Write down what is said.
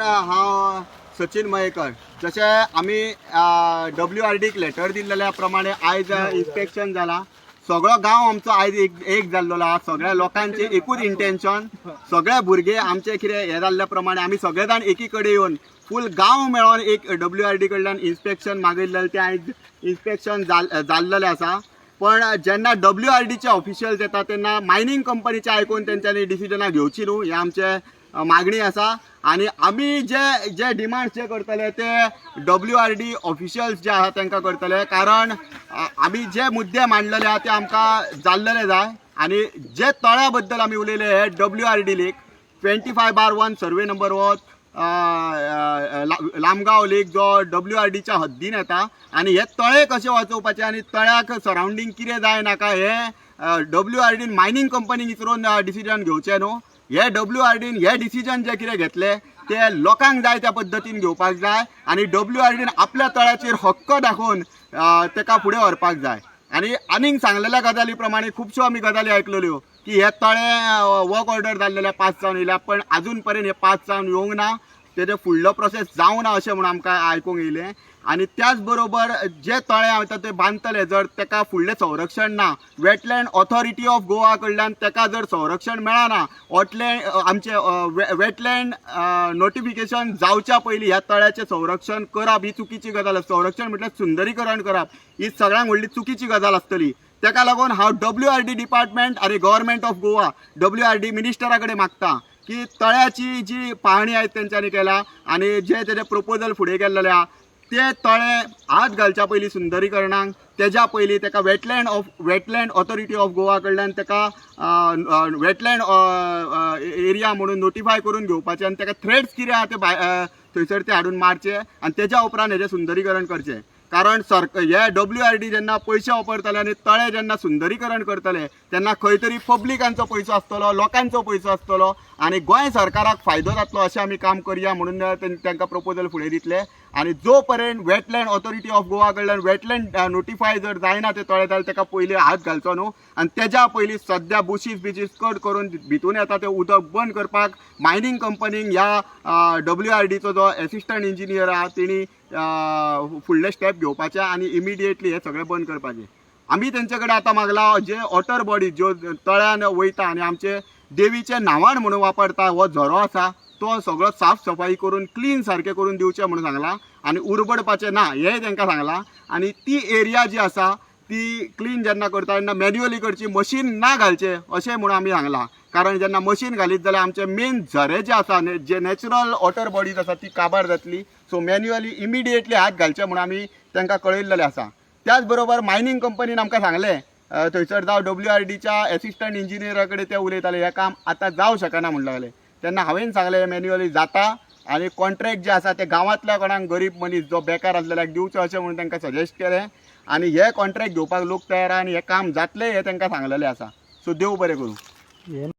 हांव सचिन मयेकर. जशें आमी WRDक लेटर दिल्लेल्या प्रमाणे आयज इन्स्पेक्शन जाला. सगळो गांव आमचो आयज एक जाल्लो आहा. सगळ्या लोकांचे एकूच इंटेन्शन, सगळे भुरगे आमचे कितें हे जाल्ल्या प्रमाणे आमी सगळे जाण एकी कडेन येवन फूल गांव मेळोन एक WRD कडल्यान इन्स्पेक्शन मागिल्लें तें आयज इन्स्पेक्शन जाल्लेलें आसा. पण जेन्ना WRDचे ऑफिशियल्स येता तेन्ना मायनिंग कंपनीचे आयकून तेंच्यांनी डिसिजनां घेवची न्हू, हे आमचे मागणी आसा. आणि आमी जे डिमांड्स जे करतले ते WRD ऑफिशियल्स जे आहा तांकां करतले, कारण आमी जे मुद्दे मांडलेले आहा ते आमकां जाल्लेले जाय. आणि जे तळ्या बद्दल आमी उलयले हे WRD लेक 25/1 सर्वे नंबर हो लामगांव लेक जो WRDच्या हद्दीन येता. आणि हे तळे कशे वाचोवपाचे आणि तळ्याक सरावंडींग कितें जाय नाका हे WRDन मायनिंग कंपनीक विचारून डिसिजन घेवचें न्हू. हे WRDन हे डिसिजन जे कितें घेतले ते लोकांक जाय त्या पद्दतीन घेवपाक जाय. आणि WRDन आपल्या तळ्याचेर हक्क दाखोवन ताका फुडें व्हरपाक जाय. आणि आनीक सांगलेल्या गजाली प्रमाणे खुबश्यो आमी गजाली आयकलेल्यो की हे तळे वर्क ऑर्डर जाल्लेल्या 5 जावन येयल्या, पण आजून पर्यंत हे 5 जावन येवंक ना, तेजो फुडलो प्रोसेस जावंक ना अशें म्हणून आमकां आयकूंक येयलें. आणि त्याच बरोबर जे तळे आसा ते बांदतले जर ताका फुडलें संरक्षण ना, वेटलँड ऑथॉरिटी ऑफ गोवा कडल्यान ताका जर संरक्षण मेळना, आमचे वेटलँड नोटिफिकेशन जावच्या पयलीं ह्या तळ्याचें संरक्षण करप ही चुकीची गजाल. संरक्षण म्हटल्यार सुंदरीकरण करप ही सगळ्यांक व्हडली चुकीची गजाल आसतली. ताका लागून हांव WRD डिपार्टमेंट आणि गव्हर्मेंट ऑफ गोवा WRD मिनिस्टरा कडेन मागता की तळ्याची जी पाहणी आयज तेंच्यांनी केला आणि जे तेजे प्रपोजल फुडें गेल्लेले आहा ते तळे हात घालच्या पयलीं सुंदरीकरणाक तेज्या पयलीं ताका वेटलँड ऑथॉरिटी ऑफ गोवा कडल्यान ताका वेटलँड एरिया म्हणून नोटिफाय करून घेवपाचें आणि ताका थ्रेड्स कितें आहा ते थंयसर ते हाडून मारचे आणि तेज्या उपरांत हेजें सुंदरीकरण करचें. कारण हे WRD जेन्ना पयशे वापरतले आणि तळे जेन्ना सुंदरीकरण करतले तेन्ना खंय तरी पब्लिकांचो पयसो आसतलो, लोकांचो पयसो आसतलो आणि गोंय सरकाराक फायदो जातलो अशें आमी काम करया म्हणून तांकां प्रपोजल फुडें दितले. आणि जो पर्यंत वेटलँड ऑथॉरिटी ऑफ गोवा कडल्यान वेटलँड नोटिफाय जर जायना ते तळे जाल्यार ताका पयलीं हात घालचो न्हू. आणि तेज्या पयलीं सद्या बुशीस कट करून भितून येता तें उदक बंद करपाक मायनिंग कंपनीक ह्या WRDचो जो एसिस्टंट इंजिनियर आहा तेणी फुडले स्टेप घेवपाचे आणि इमिडिएटली हे सगळें बंद करपाचें. आमी तेंचे कडेन आतां मागला जे वॉटर बॉडी ज्यो तळ्यान वयता आणि आमचे देवीचे न्हावण म्हणून वापरता हो झरो आसा तो सगळो साफ सफाई करून क्लीन सारकें करून दिवचें म्हणून सांगलां. आणि उरबडपाचें ना हेंय तांकां सांगलां. आणि ती एरिया जी आसा ती क्लीन जेन्ना करता तेन्ना मॅन्युअली करची, मशीन ना घालचें अशें म्हणून आमी सांगलां. कारण जेन्ना मशीन घालीत जाल्यार आमचे मेन झरे जे आसा जे नॅचरल वॉटर बॉडीज आसा ती काबार जातली. सो मॅन्युअली इमिडिएटली हात घालचे म्हणून आमी तांकां कळयल्लेलें आसा. त्याच बरोबर मायनिंग कंपनीन आमकां सांगलें थंयसर जावं WRDच्या एसिस्टंट इंजिनियरा कडेन ते उलयताले हें काम आतां जावं शकना म्हणून लागलें. तेन्ना हांवें सांगलें मॅन्युअली जाता आणि कॉन्ट्रॅक्ट जे आसा ते गांवांतल्या कोणाक गरीब मनीस जो बेकार आसलेल्याक दिवचो अशें म्हणून तांकां सजेस्ट केलें. आणि हे कॉन्ट्रॅक्ट घेवपाक लोक तयार आहा आणि हें काम जातलें हें तांकां सांगलेलें आसा. सो देव बरें करूं.